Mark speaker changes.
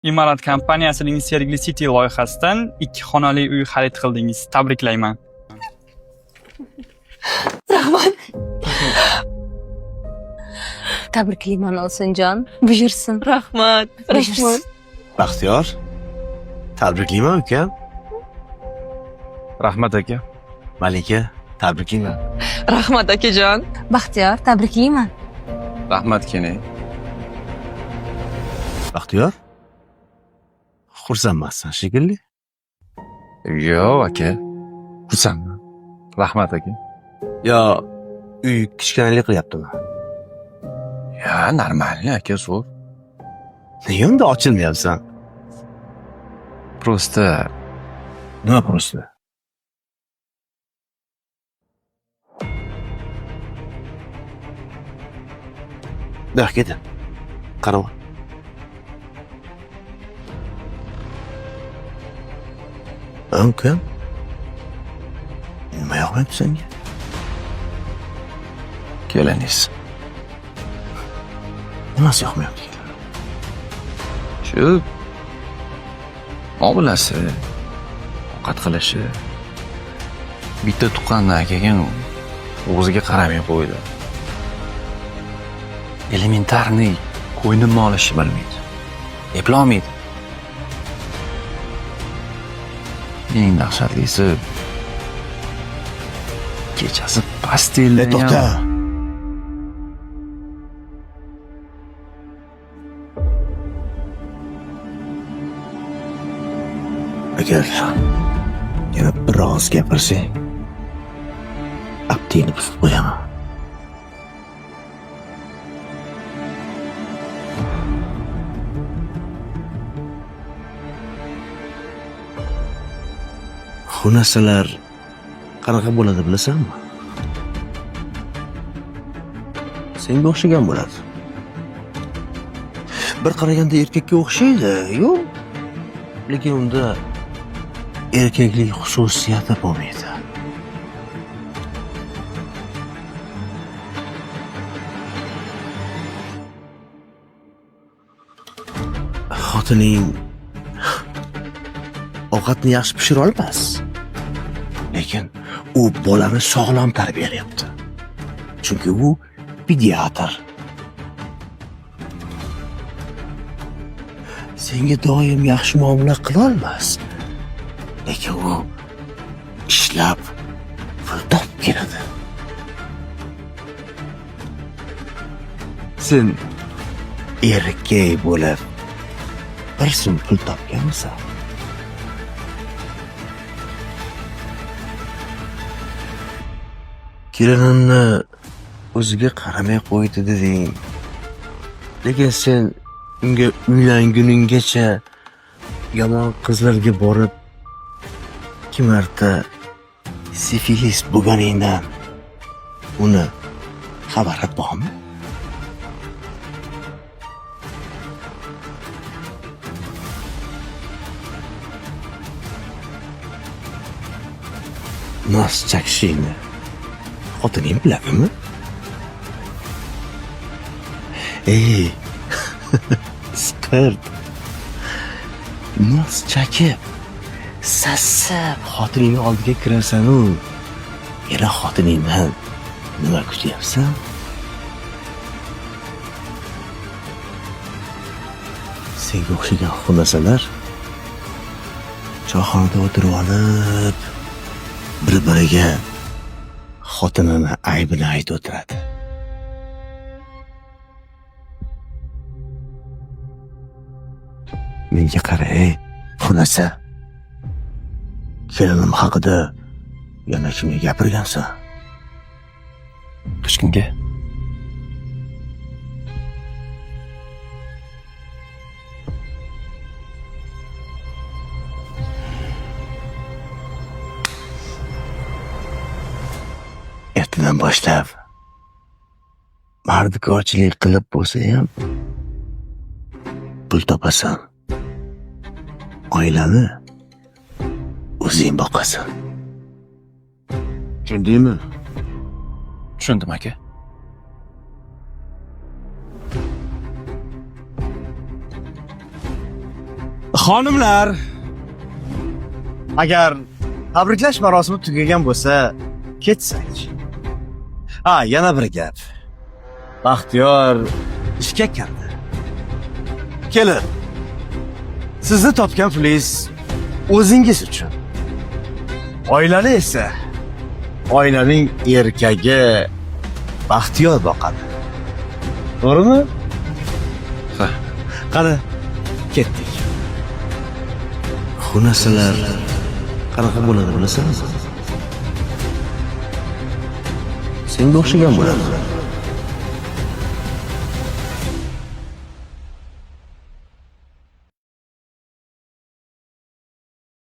Speaker 1: Imorat kompaniyasining Sergli City loyihasidan 2 xonali uy xarid qildingiz. Tabriklayman.
Speaker 2: Rahmat. Tabriklayman Olsinjon. Buyursin.
Speaker 3: Rahmat.
Speaker 2: Rahmat.
Speaker 4: Baxtiyor. Tabriklayman ukam.
Speaker 5: Rahmat aka.
Speaker 4: Malika, tabriklayman.
Speaker 3: Rahmat akajon.
Speaker 2: Baxtiyor, tabriklayman.
Speaker 5: Rahmat kene.
Speaker 4: Baxtiyor. Xursandmassan shekilli.
Speaker 5: Yo'q aka. Xursandman. Rahmat aka.
Speaker 4: Yo, uy kichkinalik qilyaptimi?
Speaker 5: Ya, normalniy aka, zo'r.
Speaker 4: Nega unda ochilmayapsan?
Speaker 5: Prosta
Speaker 4: Nima prosta? Da, ketin. Qarab. Ukam. Nima yoqmayapti senga?
Speaker 5: kelaningiz.
Speaker 4: Nimasi yoqmayapti?
Speaker 5: Shu oblasi, ovqat qilishi. Bitta tuqqandan keyin o'ziga qaramay qo'ydi. Elementarniy ko'ynimni olishni bilmaydi. Eplolmaydi. Eng dahshatlisi kechasi pastelni
Speaker 4: To'xta. Agar yana biroz gapirsang, aptini buzib qo'yaman. Xunasalar qanaqa bo'ladi bilasanmi? Senga o'xshagan bo'ladi. Bir qaraganda erkakka o'xshaydi, yo'q? Lekin unda erkaklik xususiyati bo'lmaydi. Xotining ovqatni yaxshi pishira olmas. Lekin u bolani sog'lom tarbiyalayapti. Chunki u pediatr. Senga doim yaxshi muomala qila olmas. Lekin u ishlab pul topib keladi. Sen erkak bo'lib bir so'm pul topganmisan? Kelinimni o'ziga qaramay qo'ydi deding. Lekin sen unga uylanguninggacha yomon qizlarga borib 2 marta sifilis bo'lganingdan uni xabari bormi? Nos chakishingni xotining biladimi? Ey, skirt. Nos chakib, sassab xotiningni oldiga kirasan-u, yana xotiningdan nima kutyapsan? Senga o'xshagan xunasalar choyxonada o'tirib olib, bir-biriga xotinini aybini aytib o'tiradi. Menga qara, xunasa. Kelinim haqida yana kimga gapirgansan?
Speaker 5: Hech kimga.
Speaker 4: Ertadan boshlab mardikorchilik qilib bo'lsa ham pul topasan. Oilani o'zing boqasan. Tushundingmi?
Speaker 5: Tushundim aka.
Speaker 4: Xonimlar, agar tabriklash marosimi tugagan bo'lsa, ketsak. Yana bir gap. Baxtiyor ishga kirdi. Kelin. Sizni topgan pulingiz o'zingiz uchun. Oilani esa oilaning erkagi Baxtiyor boqadi. To'g'rimi?
Speaker 5: Ha.
Speaker 4: Qani, ketdik. Bu narsalar qanaqa bo'ladi bilasizmi? Senga o'xshagan bo'ladi.